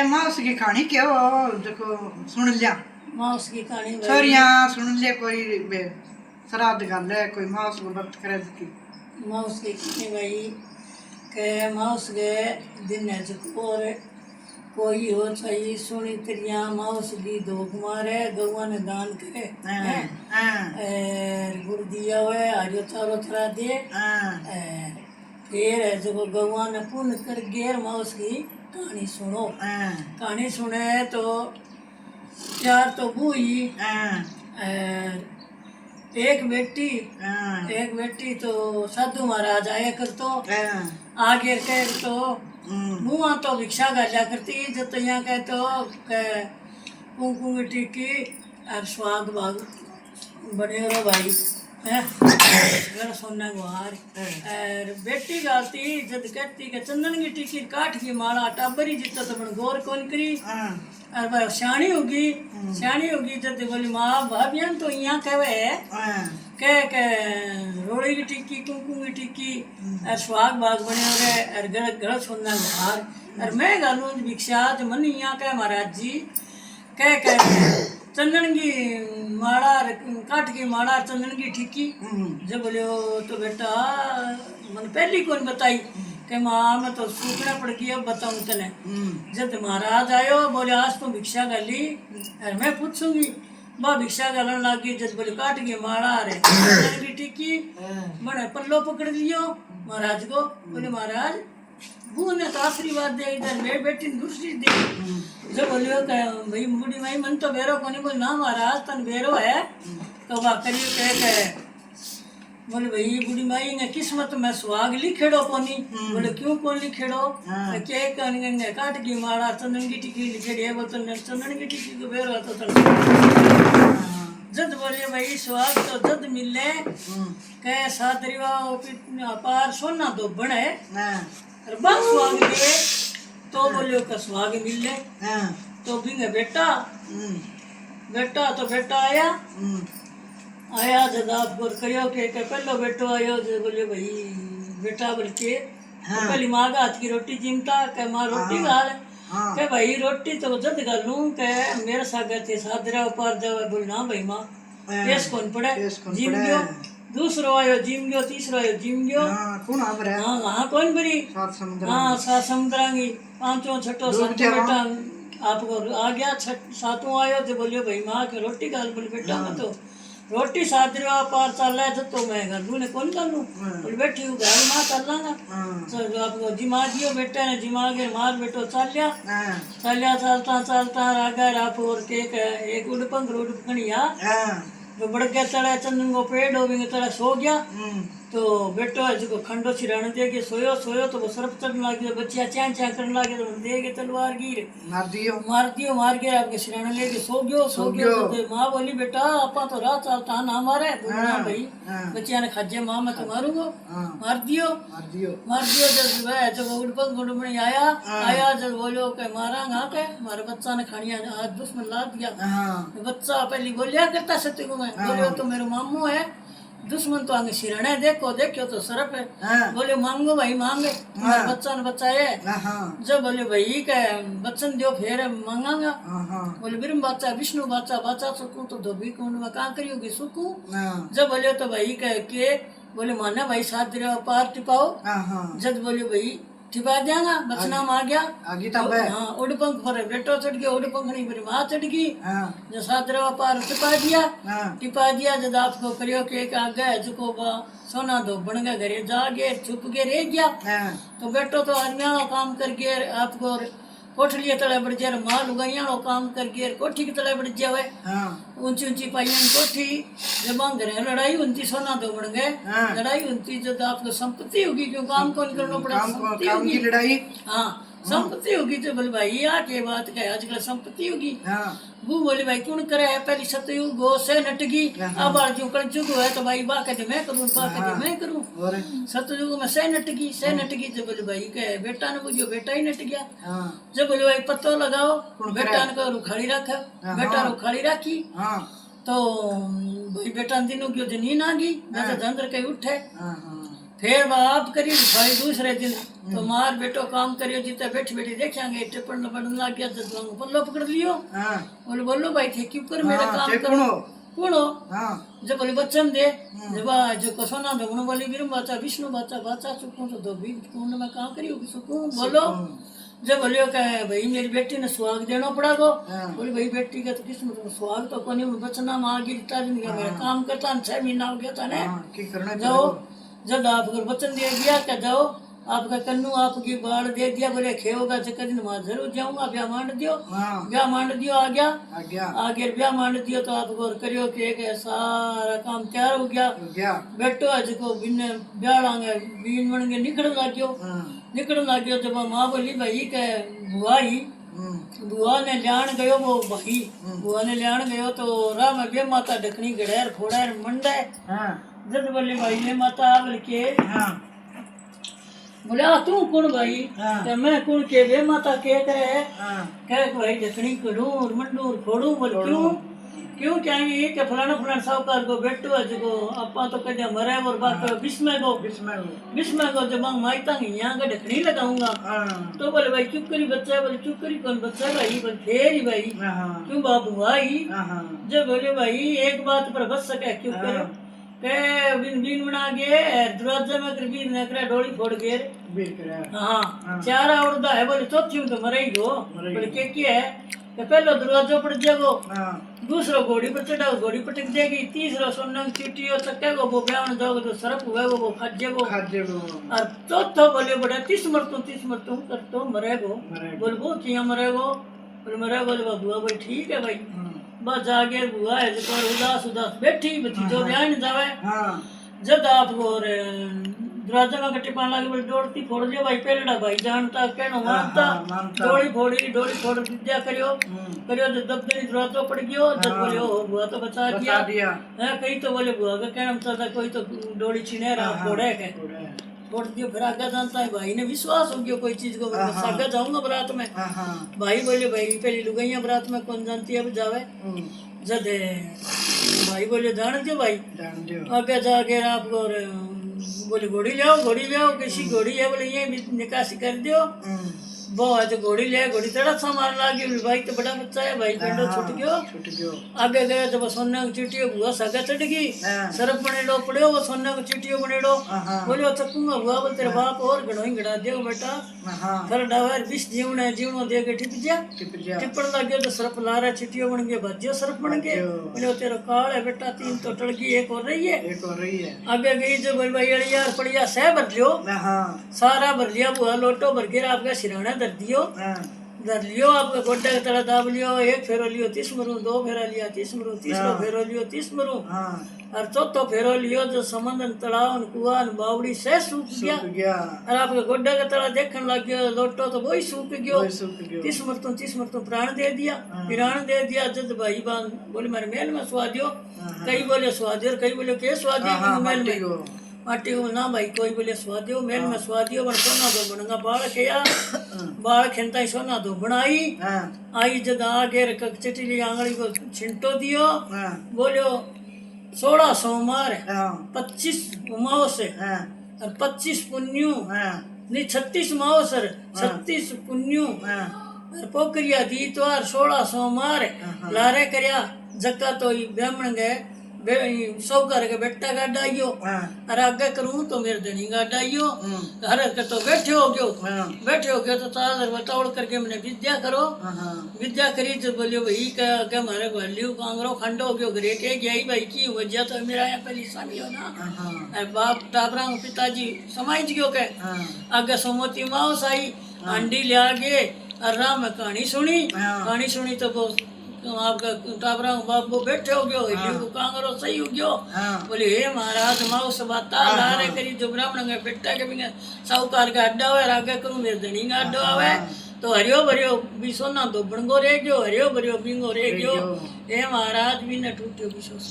Mouse की कहानी क्यों देखो सुन लिया माउस की कहानी छोरियां सुन ले कोई श्राद्ध कर ले कोई माउस को व्रत करे की माउस की कहानी भाई के माउस गए दिन है और कोई हो चाहिए सुनी त्रिया माउस की धोख मारे गौआ ने दान करे गुड़ दिया हुए हरियो चारो थरा दे फिर है जो गौआ ने पुण्य कर गेर माउस की कहानी सुनो कहानी सुने तो यार तो बुई एक बेटी तो साधु महाराज आया कर तो आगे कह तो मुँह तो भिक्षा गालिया करती जब यहाँ कह तो कुंकुम टिक्की और स्वाद बाग बने रो भाई सोना गुहार और बेटी गाती जब कहती के चंदन की टिक्की काट की माला टाबरी जितना तो बन गौर कौन करी और भाई सियाणी होगी जब बोली माँ भाभियान तो यहाँ कहे के रोड़ी की टिक्की कुंकुम की टिक्की और स्वाग बाग बने और घर सोना गुहार और मैं गालू भिक्षा जो मन यहाँ कहे महाराज जी कह चंदन की माला काट की माला चंदन की टिक्की जब बोले तो बेटा मन पहली कौन बताई कि माँ मैं तो सूखना पड़ गई अब बताऊँ तने जब महाराज आयो बोले आज तो भिक्षा गाली और मैं पूछूंगी बा भिक्षा गालन लगी जब बोले काट की माला रे चंदन की टिक्की बड़े पल्लो पकड़ लियो महाराज को बोले महाराज बू ने तो आशीर्वाद दे इधर मैं बेटी दूसरी दे जब बोलियो भाई बूढ़ी माई मन तो बेरो को नहीं बोल ना महाराज तन बेरो है तो वह करियो कह बोले भाई बूढ़ी माई ने किस्मत में सुहाग लिखेड़ो कोनी बोले क्यों कौन लिखेड़ो के कहेंगे काट की माला चंदन की टिक्की लिखेड़ी है वो तो चंदन की टिक्की को बेरो तो जद बोले भाई सुहाग तो जद मिले कह सादरीवा अपार सोना तो बने और बस सुहाग दे तो बोलियो का सुहाग मिले तो बिंगे बेटा तो बेटा आया जब आप बोल करियो के पहलो बेटो आयो जो बोलियो भाई बेटा बोल के पहली माँ का हाथ की रोटी चिमटा के माँ रोटी गाल के भाई रोटी तो जद गालू के मेरे सागर थे सादरा ऊपर जावे बोल ना भाई माँ पेश कौन पड़े जिम गयो दूसरो आयो जिम गयो तीसरो आयो जिम गयो हाँ कौन बरी सात समुद्रांगी पांचों छठो सातों बेटा आपको आ गया सातों आयो तो बोलियो भाई माँ के रोटी गाल बोले बेटा मैं तो रोटी सादरीवा पार चल रहा है तो मैं घर ने कौन कर लूँ बोले बैठी हूँ घर माँ चल लागा तो आपको जिमा दियो बेटा ने जिमा के मार बेटो चलिया चलता रागा राफ और केक एक उड़पंखड़िया तो बढ़ गया चढ़ा चंदन को पेड़ हो गए तरह सो गया तो बेटो है जो खंडो सिराने दे के सोयो तो वो सरफ चढ़ने लगे बच्चियाँ च्या करने लगे तो दे के तलवार गिर मार के आपके सिराने लेके सो गयो तो माँ बोली बेटा आपा तो रात चलता ना मारे भाई बच्चियाँ ने खाजे माँ मैं तो मारूंगा मार दियो जब उड़पंख आया जब बोलो के मारा गा के हमारे बच्चा ने खानिया आज दुश्मन ला दिया बच्चा पहली बोलिया करता सत्य को मैं बोलियो तो मेरे मामू है दुश्मन तो आगे सिराने देखो तो सरफ है बोले मांगो भाई मांगे बच्चा ने बच्चा है जब बोले भाई के बच्चन दियो फिर मांगांगा बोले बिरम बच्चा विष्णु बच्चा सुकूं तो धोबी कौन में कहाँ करियोगी सुकूं जब बोले तो भाई के बोले माना भाई साथ दिया पार टिपाओ जब बोले भाई टिपा देगा बचनाम आ गया हाँ उड़पंख पर बेटो चढ़ गया उड़पंख नहीं मेरी माँ चढ़ गई जो सादरवा पार टिपा दिया जब आपको करियो के आ गए जुको सोना दो बन गया घरे जा गए छुप के रह गया तो बेटो तो आदमिया काम कर गए आपको कोठलिया तले बढ़ जाए माल उगाइया काम कर गए कोठी की तले बढ़ जावे ऊंची पाइया कोठी जब घरे लड़ाई उनती सोना दो बन गए लड़ाई उनती जब आपको संपत्ति होगी क्यों काम कौन करना पड़ा संपत्ति होगी लड़ाई हाँ संपत्ति होगी तो बोले भाई या के बात का आजकल संपत्ति होगी वो बोले भाई कौन करे है पहली सतयुग गो से नटगी अब जो कलयुग है तो भाई बा कहते मैं करूँ सतयुग में से नटगी तो बोले भाई के बेटा ने बुझो बेटा ही नट गया जब बोले भाई पत्तो लगाओ बेटा ने रुखाड़ी रखा बेटा रुखाड़ी रखी तो भाई बेटा दिनों की नींद आ गई जैसे धंधर कहीं उठे फिर बाप करी भाई दूसरे दिन तो मार बेटो काम करियो जिते बैठी बैठी देखेंगे टिप्पण पड़न लग गया तो पल्लो पकड़ लियो। बोले बोलो भाई थे क्यों कर मेरा काम करो कौन हो जो बोले बच्चन दे जब जो सोना दो बोली वीर बाचा विष्णु बाचा बाचा चुकूं तो दो भी कौन मैं काम करियो सुकूं बोलो जब बोलियो कहे भाई मेरी बेटी ने सुहाग देना पड़ा को बोली भाई बेटी का तो किस्मत में सुहाग तो कोनी बचना मांगी मेरा काम करता 6 महीना हो गया था ने जाओ जब आप अगर वचन दे दिया क्या जाओ आपका कन्नू आपकी बाढ़ दे दिया बोले खेओगा जकर दिन वहां जरूर जाऊंगा ब्याह मांड दियो ब्याह मांड दियो आ गया आगे ब्याह मांड दियो तो आप गौर करियो कि सारा काम तैयार हो गया बेटो आज को बिन ब्याह लांगे बीन बन के निकल लग गयो जब माँ बोली भाई के बुआ ने ल्याण गयो वो भाई बुआ ने ल्याण गयो तो राह में बे माता ढकनी गड़ेर फोड़ेर मंडे जब बोले भाई ने माता बोल के बोले तू कौन भाई तो मैं कौन के वे माता के कहे भाई ढकनी करूं और मंडू और फोड़ू बोल क्यों चाहिए कि फलाना साहूकार को बेटो है जो अपा तो कदे मरे और बात बिस्मे को जब माई तंग यहाँ का ढकनी लगाऊंगा तो बोले भाई चुप करी बच्चा बोले चुप करी कौन बच्चा भाई बोले फेर ही भाई क्यों बाबू भाई जब बोले भाई एक बात पर बच सके क्यों करो के बिन बना के दरवाजा में कर बीन नकरा डोली फोड़ के हाँ चार औरदा है बोले चौथी तो मरे ही गो बोले के है तो पहलो दरवाजा पड़ जाएगो दूसरो घोड़ी पर चढ़ाओ घोड़ी पटक जाएगी तीसरो सोना चीटियो चक्केगो वो ब्याह दोगे तो सरप हुएगो वो खाजेगो और चौथो बोले बड़ा 30 मरतों कर तो मरेगो बोल वो किया मरेगो बोले मरेगो बोले बुआ बोले ठीक है भाई बस आगे बुआ है जो उदास बैठी जो ब्याह नहीं जावे जब आपको दरवाजा में कट्टी पान लगे बोले दौड़ती फोड़ दिया भाई पहलड़ा भाई जानता कहना मानता डोली फोड़ दिया करियो जो दबदरी दरवाजा पड़ गयो जब बोले ओ बुआ तो बचा दिया है कहीं तो बोले बुआ का कहना था कोई तो डोली छीने रहा फोड़े के फोड़ दियो फिर आगे जानता है भाई ने विश्वास हो गया कोई चीज को आगे जाऊंगा बारात में भाई बोले भाई पहली लुगाइया बारात में कौन जानती है अब जावे जद भाई बोले जान दो भाई आगे जाके आपको बोले घोड़ी ले किसी घोड़ी है बोले ये निकासी कर दियो वो आज घोड़ी ले घोड़ी तड़ा सा मार लागी भाई तो बड़ा बच्चा है भाई पेंडो छूट गयो आगे गया जब सोना की चीटियो बुआ सागा चढ़ गई सरप बनेड़ो पड़ो वो सोना की चीटियो बनेड़ो बोले चकूंगा बुआ बोल तेरे बाप और घड़ो ही घड़ा दियो बेटा फिर डावर 20 जीवनो दे के टिपड़ लग गयो तो सरप लारा चीटियो बन गया भजियो सरप बन गए बोले तेरा काल है बेटा 3 तो टड़ गई एक और रही है आगे गई जो भाई यार पड़िया सह भर लियो सारा भर लिया बुआ लोटो भर गया आपका सिराना दर लियो आपका गोड्डा का तड़ा दाब लियो एक फेरो लियो 30 मरू 2 फेरा लिया 30 मरू तीसरो फेरो लियो 30 मरू और चौथो फेरो लियो जो समंदर तलाव कुआ बावड़ी से सूख गया और आपका गोड्डा का तड़ा देखने लग गया लोटो तो वही सूख गयो 30 मरतों प्राण दे दिया जब भाई बान बोले मेरे मेल में स्वादियो कई बोले स्वादियो कई बोले के स्वादियो मेल में माटी को ना भाई कोई बोले स्वादियो मेल में स्वादियो बन सोना दो बनगा बाल खेलता सोना दो बनाई आई जद आगे चिटली आंगली को छिंटो दियो बोलो 16 सोमवार 25 उमावस और 25 पुण्यू नहीं 36 मावसर 36 पुण्यू और पोखरिया दीतवार 16 सोमवार लारे करया जक्का तो ब्राह्मण गए सौकार के बेटा गाड़ा आइयो और आगे करूं तो मेरे धनी गाड़ा आइयो हर के तो बैठे हो गयो तो तार बतावड़ करके मैंने विद्या करो विद्या करी तो बोलियो भाई क्या हमारे घलियो कांगरो खंड हो गयो घरे के गई भाई की वजह तो मेरा यहाँ पहली शादी हो ना बाप टाबरा पिताजी समाज गयो के आगे सोमती माओस आई अंडी ले आगे और राम में कहानी सुनी तो आपका टाबरा बाप वो बैठे हो गयो को कांगरो सही हो गयो बोले हे महाराज माओ सब बात लारे करी जो ब्राह्मण के बेटा के बिना साहूकार का अड्डा हुए आगे करूं मेरे धनी का अड्डा आवे तो हरियो भरियो भी सोना दो बनगो रह गयो हरियो भरियो बिंगो रह गयो हे महाराज भी न टूटियो विश्वास